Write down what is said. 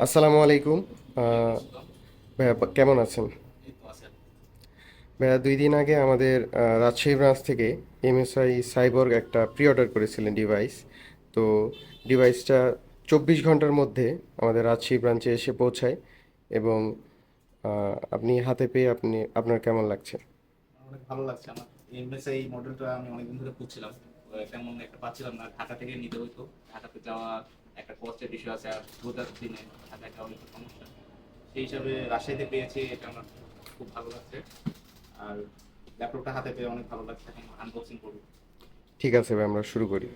আসসালামু আলাইকুম। আহ, ভাইয়া কেমন আছেন? ভাইয়া 2 দিন আগে আমাদের রাজশাহী ব্রাঞ্চ থেকে এমএসআই সাইবর্গ একটা প্রি অর্ডার করেছিলেন ডিভাইস। তো ডিভাইসটা 24 ঘন্টার মধ্যে আমাদের রাজশাহী ব্রাঞ্চে এসে পৌঁছায় এবং আপনি হাতে পেয়ে আপনার কেমন লাগছে? অনেক ভালো লাগছে আমার। এমএসআই মডেলটা আমি অনেকদিন ধরে খুঁজছিলাম, তেমন একটা পাচ্ছিলাম না। ঢাকা থেকে নিতে হইতো, ঢাকাতে যাওয়া একটা কষ্টের বিষয় আছে, আর রোজার দিনে ঢাকায় যাওয়া একটু সমস্যা। সেই হিসাবে রাজশাহীতে পেয়েছি, এটা আমার খুব ভালো লাগছে। আর ল্যাপটপটা হাতে পেয়ে অনেক ভালো লাগছে। এখন আনবক্সিং করবো। ঠিক আছে ভাই, আমরা শুরু করি।